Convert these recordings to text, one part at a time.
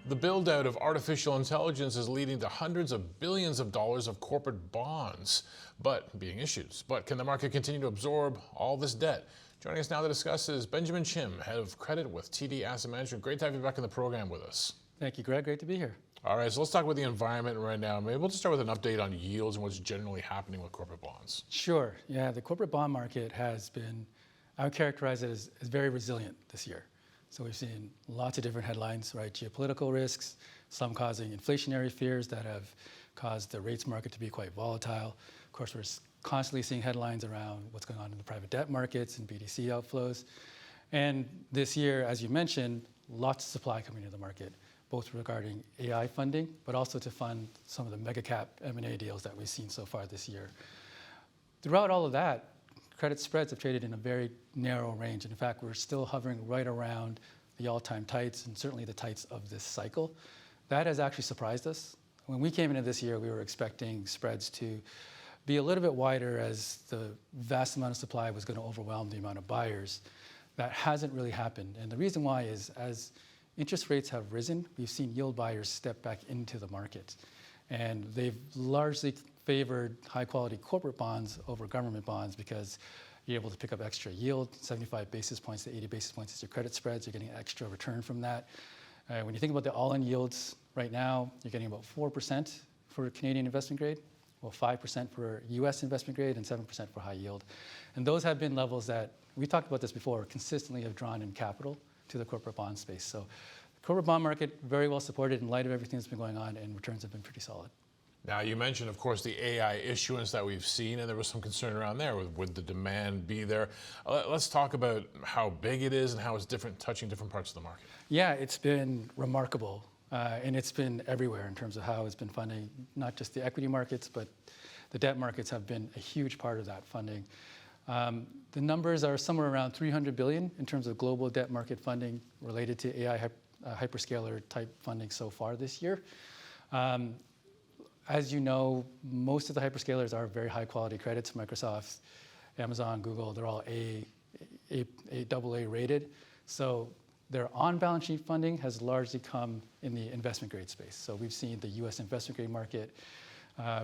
The build-out of artificial intelligence is leading to hundreds of billions of dollars of corporate bonds being issued. But can the market continue to absorb all this debt? Joining us now to discuss is Benjamin Chim, Head of Credit with TD Asset Management. Great to have you back in the program with us. Thank you, Greg. Great to be here. All right, so let's talk about the environment right now. Maybe we'll just start with an update on yields and what's generally happening with corporate bonds. Sure. Yeah, the corporate bond market has been, I would characterize it as very resilient this year. So we've seen lots of different headlines, right? Geopolitical risks, some causing inflationary fears that have caused the rates market to be quite volatile. Of course, we're constantly seeing headlines around what's going on in the private debt markets and BDC outflows. And this year, as you mentioned, lots of supply coming into the market, both regarding AI funding, but also to fund some of the mega cap M&A deals that we've seen so far this year. Throughout all of that, credit spreads have traded in a very narrow range. And in fact, we're still hovering right around the all-time tights and certainly the tights of this cycle. That has actually surprised us. When we came into this year, we were expecting spreads to be a little bit wider as the vast amount of supply was going to overwhelm the amount of buyers. That hasn't really happened. And the reason why is as interest rates have risen, we've seen yield buyers step back into the market. And they've largely favored high-quality corporate bonds over government bonds because you're able to pick up extra yield, 75 basis points to 80 basis points is your credit spreads. You're getting extra return from that. When you think about the all-in yields right now, you're getting about 4% for Canadian investment grade, well, 5% for U.S. investment grade, and 7% for high yield. And those have been levels that, we talked about this before, consistently have drawn in capital to the corporate bond space. So the corporate bond market, very well supported in light of everything that's been going on, and returns have been pretty solid. Now, you mentioned, of course, the AI issuance that we've seen, and there was some concern around there. Would the demand be there? Let's talk about how big it is and how it's touching different parts of the market. Yeah, it's been remarkable, and it's been everywhere in terms of how it's been funding, not just the equity markets, but the debt markets have been a huge part of that funding. The numbers are somewhere around $300 billion in terms of global debt market funding related to AI hyperscaler type funding so far this year. As you know, most of the hyperscalers are very high quality credits. Microsoft, Amazon, Google, they're all AA rated. So their on-balance sheet funding has largely come in the investment grade space. So we've seen the US investment grade market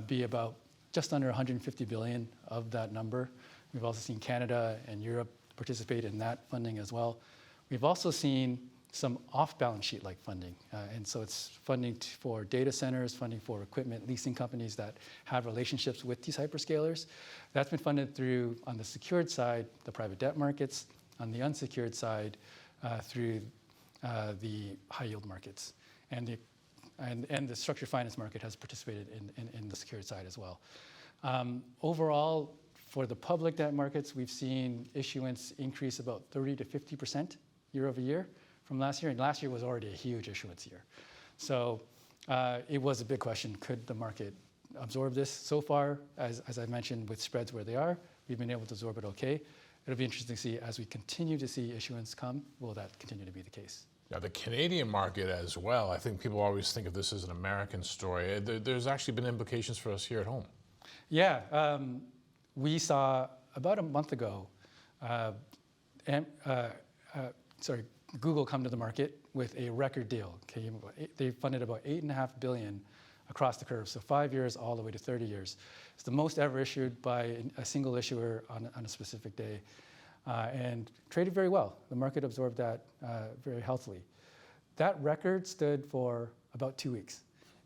be about just under $150 billion of that number. We've also seen Canada and Europe participate in that funding as well. We've also seen some off-balance sheet-like funding. And so it's funding for data centers, funding for equipment leasing companies that have relationships with these hyperscalers. That's been funded through, on the secured side, the private debt markets, on the unsecured side, through the high-yield markets. And the structured finance market has participated in the secured side as well. Overall, for the public debt markets, we've seen issuance increase about 30 to 50% year over year from last year, and last year was already a huge issuance year. So it was a big question, could the market absorb this? So far, as I mentioned, with spreads where they are, we've been able to absorb it okay. It'll be interesting to see, as we continue to see issuance come, will that continue to be the case? Now, the Canadian market as well, I think people always think of this as an American story. There's actually been implications for us here at home. Yeah, we saw about a month ago, Google come to the market with a record deal. Okay? They funded about $8.5 billion across the curve, so 5 years all the way to 30 years. It's the most ever issued by a single issuer on a specific day, and traded very well. The market absorbed that very healthily. That record stood for about 2 weeks,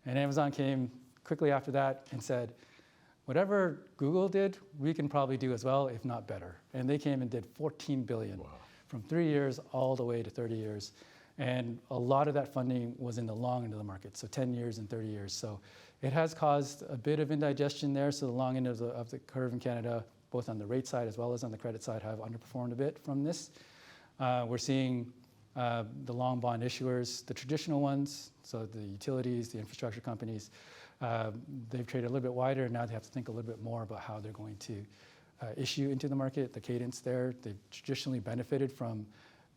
and Amazon came quickly after that and said, whatever Google did, we can probably do as well, if not better. And they came and did $14 billion. Wow. From 3 years all the way to 30 years. And a lot of that funding was in the long end of the market, so 10 years and 30 years. So it has caused a bit of indigestion there. So the long end of the curve in Canada, both on the rate side as well as on the credit side, have underperformed a bit from this. We're seeing the long bond issuers, the traditional ones, so the utilities, the infrastructure companies, they've traded a little bit wider, and now they have to think a little bit more about how they're going to issue into the market, the cadence there. They've traditionally benefited from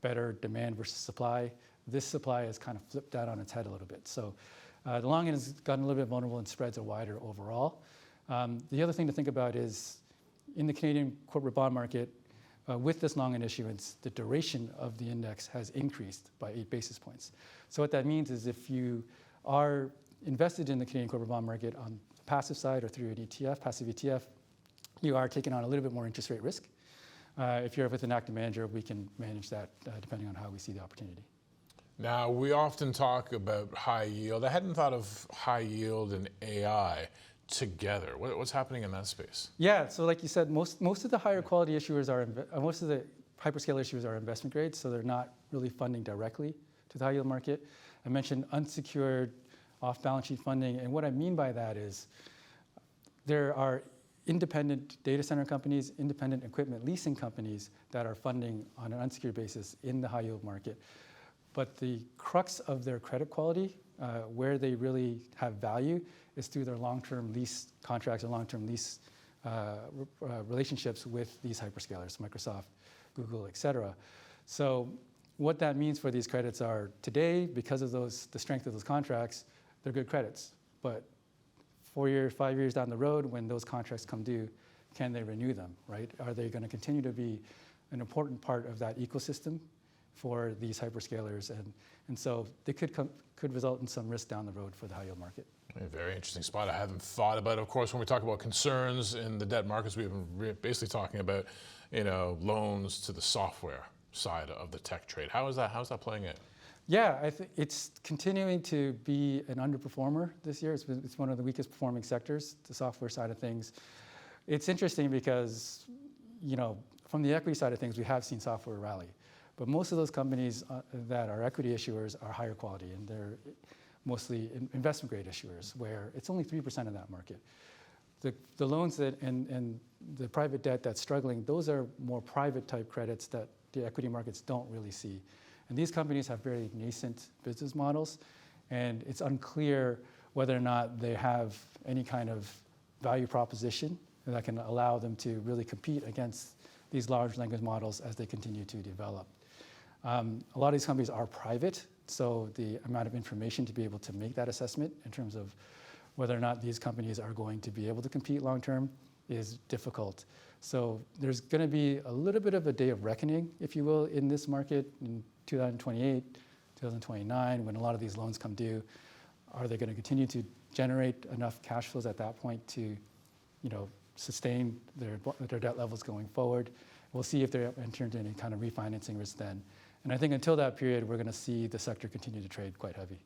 better demand versus supply. This supply has kind of flipped that on its head a little bit. So the long end has gotten a little bit vulnerable and spreads are wider overall. The other thing to think about is in the Canadian corporate bond market, with this long end issuance, the duration of the index has increased by 8 basis points. So what that means is if you are invested in the Canadian corporate bond market on the passive side or through an ETF, passive ETF, you are taking on a little bit more interest rate risk. If you're with an active manager, we can manage that depending on how we see the opportunity. Now, we often talk about high yield. I hadn't thought of high yield and AI together. What's happening in that space? Yeah, so like you said, most of the higher quality issuers are, most of the hyperscale issuers are investment grade, so they're not really funding directly to the high yield market. I mentioned unsecured off-balance sheet funding, and what I mean by that is there are independent data center companies, independent equipment leasing companies that are funding on an unsecured basis in the high yield market. But the crux of their credit quality, where they really have value, is through their long-term lease contracts and long-term lease relationships with these hyperscalers, Microsoft, Google, et cetera. So what that means for these credits are today, because of the strength of those contracts, they're good credits. But 4 years, 5 years down the road, when those contracts come due, can they renew them, right? Are they going to continue to be an important part of that ecosystem for these hyperscalers? And so they could result in some risk down the road for the high yield market. A very interesting spot I haven't thought about. Of course, when we talk about concerns in the debt markets, we've been basically talking about, loans to the software side of the tech trade. How's that playing out? Yeah, I think it's continuing to be an underperformer this year. It's one of the weakest performing sectors, the software side of things. It's interesting because, from the equity side of things, we have seen software rally. But most of those companies that are equity issuers are higher quality, and they're mostly investment grade issuers, where it's only 3% of that market. The loans and the private debt that's struggling, those are more private type credits that the equity markets don't really see. And these companies have very nascent business models, and it's unclear whether or not they have any kind of value proposition that can allow them to really compete against these large language models as they continue to develop. A lot of these companies are private, so the amount of information to be able to make that assessment in terms of whether or not these companies are going to be able to compete long term is difficult. So there's going to be a little bit of a day of reckoning, if you will, in this market in 2028, 2029, when a lot of these loans come due. Are they going to continue to generate enough cash flows at that point to, sustain their debt levels going forward? We'll see if they're entered into any kind of refinancing risk then. And I think until that period, we're going to see the sector continue to trade quite heavy.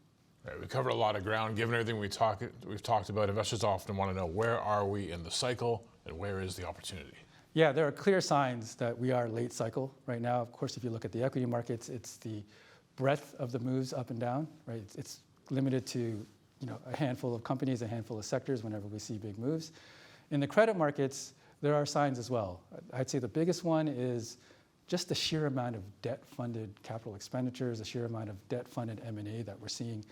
Right, we covered a lot of ground. Given everything we've talked about, investors often want to know, where are we in the cycle and where is the opportunity? Yeah, there are clear signs that we are late cycle right now. Of course, if you look at the equity markets, it's the breadth of the moves up and down, right? It's limited to a handful of companies, a handful of sectors whenever we see big moves. In the credit markets, there are signs as well. I'd say the biggest one is just the sheer amount of debt-funded capital expenditures, the sheer amount of debt-funded M&A that we're seeing.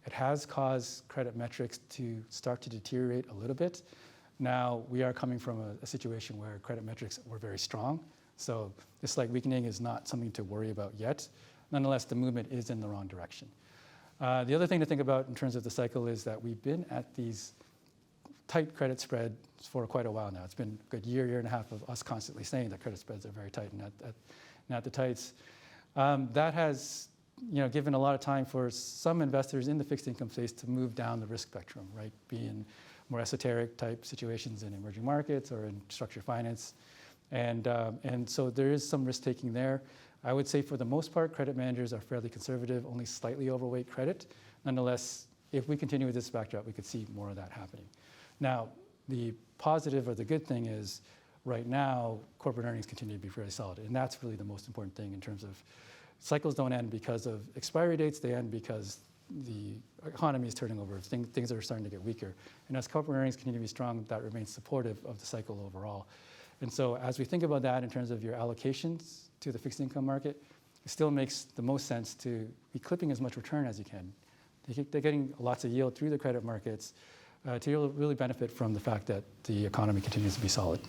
It has caused credit metrics to start to deteriorate a little bit. Now, we are coming from a situation where credit metrics were very strong, so this slight weakening is not something to worry about yet. Nonetheless, the movement is in the wrong direction. The other thing to think about in terms of the cycle is that we've been at these tight credit spreads for quite a while now. It's been a good year and a half of us constantly saying that credit spreads are very tight and at the tights. That has given a lot of time for some investors in the fixed income space to move down the risk spectrum, right? Be in more esoteric type situations in emerging markets or in structured finance. And so there is some risk taking there. I would say for the most part, credit managers are fairly conservative, only slightly overweight credit. Nonetheless, if we continue with this backdrop, we could see more of that happening. Now, the positive or the good thing is right now, corporate earnings continue to be fairly solid. And that's really the most important thing in terms of cycles don't end because of expiry dates, they end because the economy is turning over, things are starting to get weaker. And as corporate earnings continue to be strong, that remains supportive of the cycle overall. And so as we think about that in terms of your allocations to the fixed income market, it still makes the most sense to be clipping as much return as you can. They're getting lots of yield through the credit markets to really benefit from the fact that the economy continues to be solid.